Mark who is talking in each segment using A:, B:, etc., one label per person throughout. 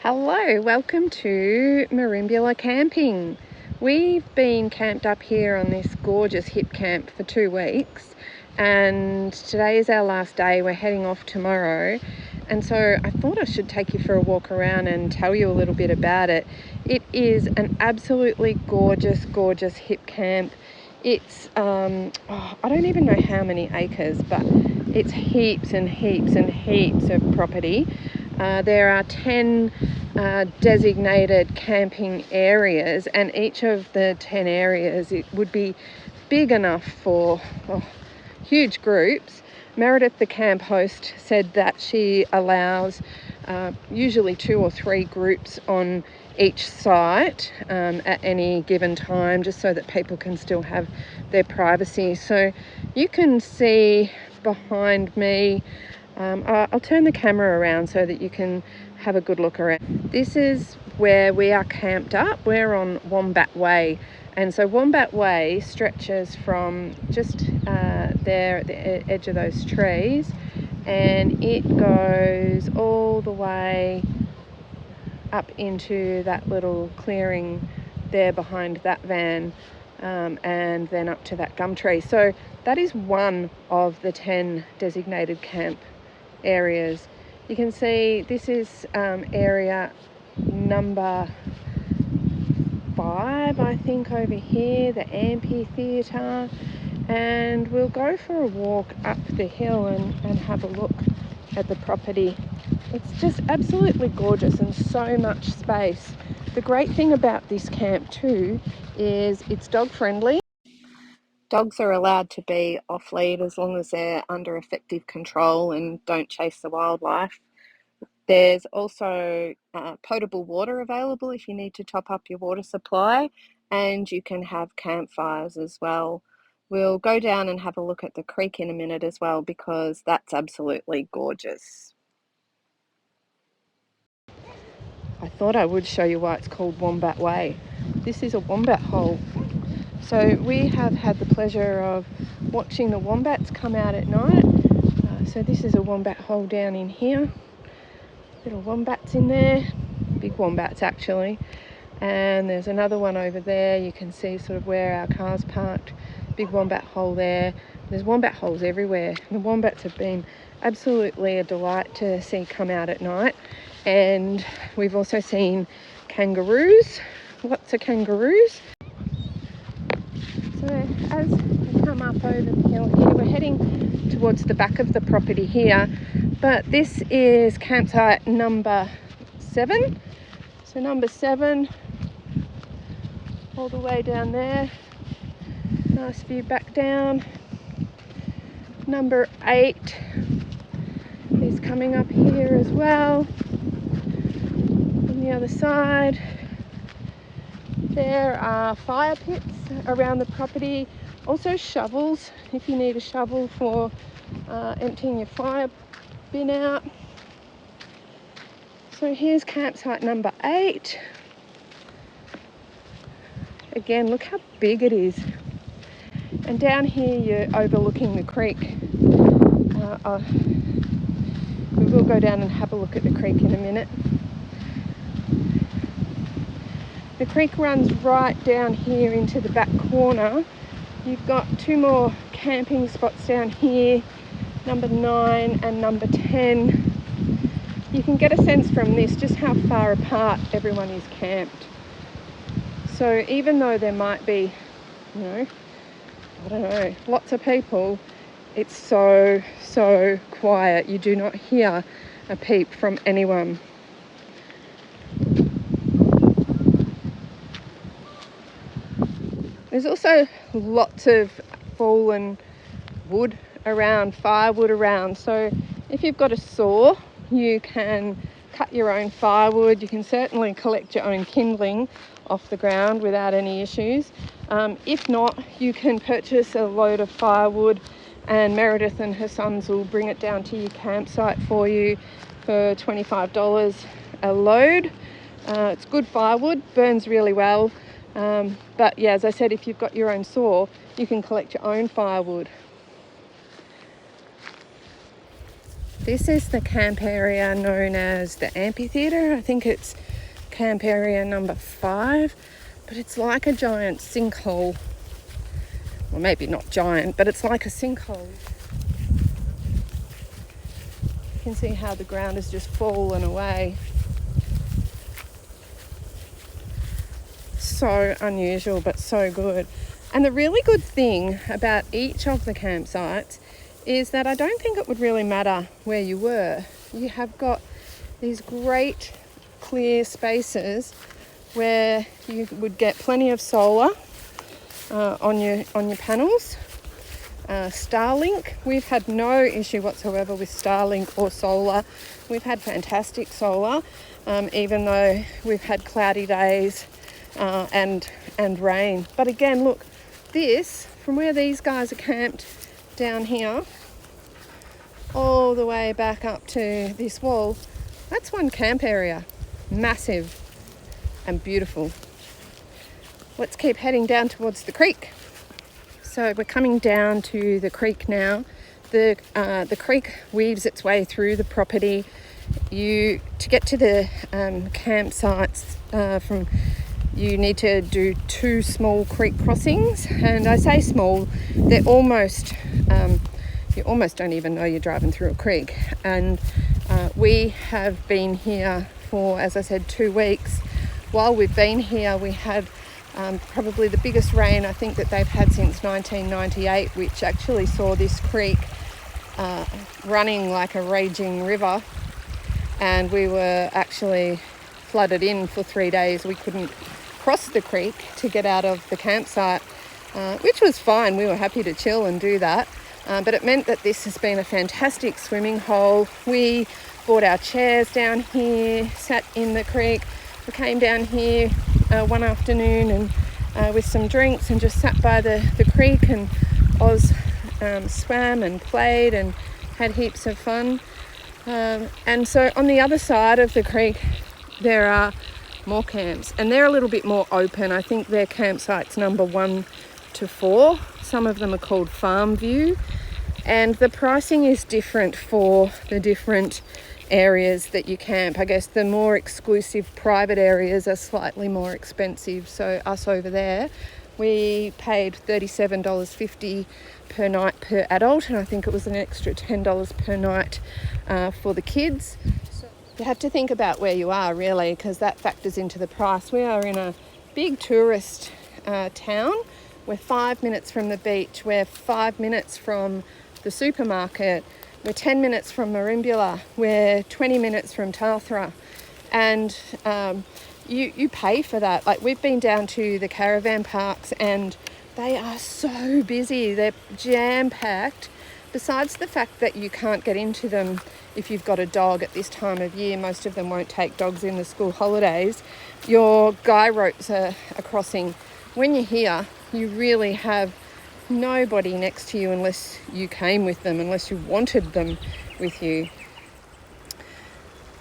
A: Hello, welcome to Merimbula Camping. We've been camped up here on this gorgeous Hipcamp for 2 weeks, and today is our last day. We're heading off tomorrow, and so I thought I should take you for a walk around and tell you a little bit about it. It is an absolutely gorgeous Hipcamp. It's I don't even know how many acres, but it's heaps and heaps of property. There are 10 designated camping areas, and each of the 10 areas, it would be big enough for huge groups. Meredith, the camp host, said that she allows usually 2 or 3 groups on each site at any given time, just so that people can still have their privacy. So you can see behind me, I'll turn the camera around so that you can have a good look around. This is where we are camped up. We're on Wombat Way, and so Wombat Way stretches from just there at the edge of those trees, and it goes all the way up into that little clearing there behind that van, and then up to that gum tree. So that is one of the 10 designated camp areas. You can see this is area number 5, I think, over here, the amphitheatre, and we'll go for a walk up the hill and have a look at the property. It's just absolutely gorgeous and so much space. The great thing about this camp too is it's dog friendly. Dogs are allowed to be off lead as long as they're under effective control and don't chase the wildlife. There's also potable water available if you need to top up your water supply, and you can have campfires as well. We'll go down and have a look at the creek in a minute as well, because that's absolutely gorgeous. I thought I would show you why it's called Wombat Way. This is a wombat hole. So we have had the pleasure of watching the wombats come out at night. So this is a wombat hole down in here. Little wombats in there, big wombats actually. And there's another one over there. You can see sort of where our car's parked. Big wombat hole there. There's wombat holes everywhere. The wombats have been absolutely a delight to see come out at night. And we've also seen kangaroos, lots of kangaroos. So as we come up over the hill here, we're heading towards the back of the property here, but this is campsite number 7. So number 7, all the way down there, nice view back down. Number 8 is coming up here as well. On the other side, there are fire pits around the property, also shovels if you need a shovel for emptying your fire bin out. So here's campsite number 8. Again, look how big it is. And down here you're overlooking the creek. We will go down and have a look at the creek in a minute. The creek runs right down here into the back corner. You've got 2 more camping spots down here, number 9 and number 10. You can get a sense from this just how far apart everyone is camped. So even though there might be, lots of people, it's so quiet. You do not hear a peep from anyone. There's also lots of fallen wood around, firewood around. So if you've got a saw, you can cut your own firewood. You can certainly collect your own kindling off the ground without any issues. If not, you can purchase a load of firewood, and Meredith and her sons will bring it down to your campsite for you for $25 a load. It's good firewood, burns really well. But yeah, as I said, if you've got your own saw, you can collect your own firewood. This is the camp area known as the amphitheatre. I think it's camp area number 5, but it's like a giant sinkhole. Well, maybe not giant, but it's like a sinkhole. You can see how the ground has just fallen away. So unusual, but so good. And the really good thing about each of the campsites is that I don't think it would really matter where you were. You have got these great clear spaces where you would get plenty of solar on your panels. Starlink, we've had no issue whatsoever with Starlink or solar. We've had fantastic solar, even though we've had cloudy days and rain. But again, look, this, from where these guys are camped down here, all the way back up to this wall, that's one camp area. Massive and beautiful. Let's keep heading down towards the creek. So we're coming down to the creek now. The creek weaves its way through the property. To get to the campsites you need to do 2 small creek crossings, and I say small, they're almost you almost don't even know you're driving through a creek. And we have been here for, as I said, 2 weeks. While we've been here, we had probably the biggest rain I think that they've had since 1998, which actually saw this creek running like a raging river, and we were actually flooded in for 3 days. We couldn't cross the creek to get out of the campsite, which was fine. We were happy to chill and do that, but it meant that this has been a fantastic swimming hole. We brought our chairs down here, sat in the creek. We came down here one afternoon and with some drinks and just sat by the creek, and Oz swam and played and had heaps of fun. And so on the other side of the creek there are more camps, and they're a little bit more open. I think they're campsites number 1 to 4. Some of them are called Farm View, and the pricing is different for the different areas that you camp. I guess the more exclusive private areas are slightly more expensive. So us over there, we paid $37.50 per night per adult, and I think it was an extra $10 per night for the kids. So you have to think about where you are really, because that factors into the price. We are in a big tourist town. We're 5 minutes from the beach. We're 5 minutes from the supermarket. We're 10 minutes from Merimbula. We're 20 minutes from Tathra. And you pay for that. Like, we've been down to the caravan parks and they are so busy. They're jam-packed. Besides the fact that you can't get into them if you've got a dog at this time of year. Most of them won't take dogs in the school holidays. Your guy ropes are crossing. When you're here, you really have nobody next to you unless you came with them, unless you wanted them with you.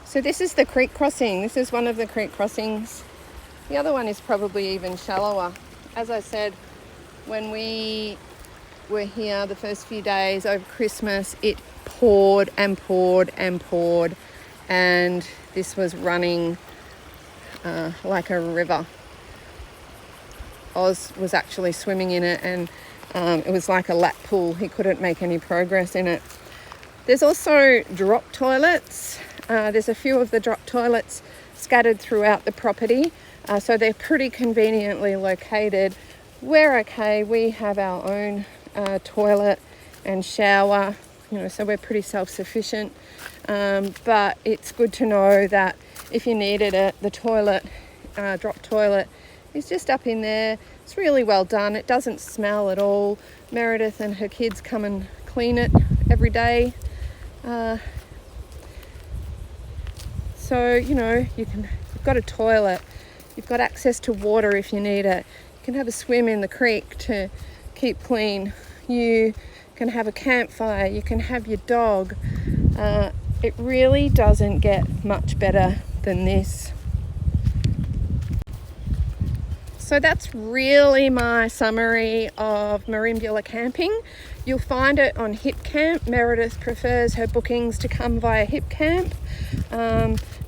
A: So this is the creek crossing. This is one of the creek crossings. The other one is probably even shallower. As I said, when we were here the first few days over Christmas, it poured and poured and poured, and this was running like a river. Oz was actually swimming in it, and it was like a lap pool. He couldn't make any progress in it. There's also drop toilets. There's a few of the drop toilets scattered throughout the property, so they're pretty conveniently located. We're okay. We have our own toilet and shower, so we're pretty self-sufficient. But it's good to know that if you needed it, the toilet, drop toilet, is just up in there. It's really well done. It doesn't smell at all. Meredith and her kids come and clean it every day. So, you've got a toilet. You've got access to water if you need it. You can have a swim in the creek to keep clean. You can have a campfire. You can have your dog. It really doesn't get much better than this. So that's really my summary of Merimbula Camping. You'll find it on Hipcamp. Meredith prefers her bookings to come via Hipcamp.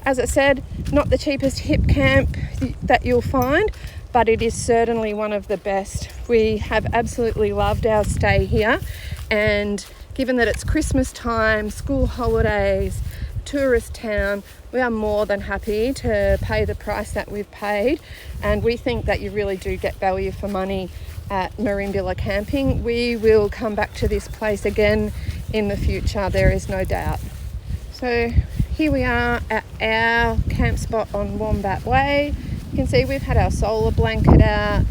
A: As I said, not the cheapest Hipcamp that you'll find, but it is certainly one of the best. We have absolutely loved our stay here, and given that it's Christmas time, school holidays, tourist town, we are more than happy to pay the price that we've paid, and we think that you really do get value for money at Merimbula Camping. We will come back to this place again in the future, there is no doubt. So here we are at our camp spot on Wombat Way. You can see we've had our solar blanket out,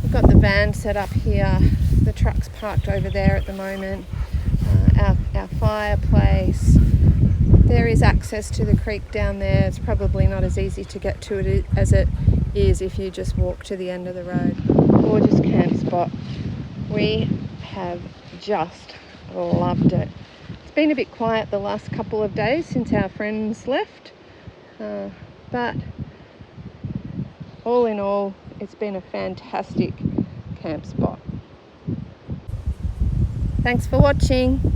A: we've got the van set up here, the truck's parked over there at the moment, our fireplace. There is access to the creek down there. It's probably not as easy to get to it as it is if you just walk to the end of the road. Gorgeous camp spot. We have just loved it. It's been a bit quiet the last couple of days since our friends left, but all in all, it's been a fantastic camp spot. Thanks for watching.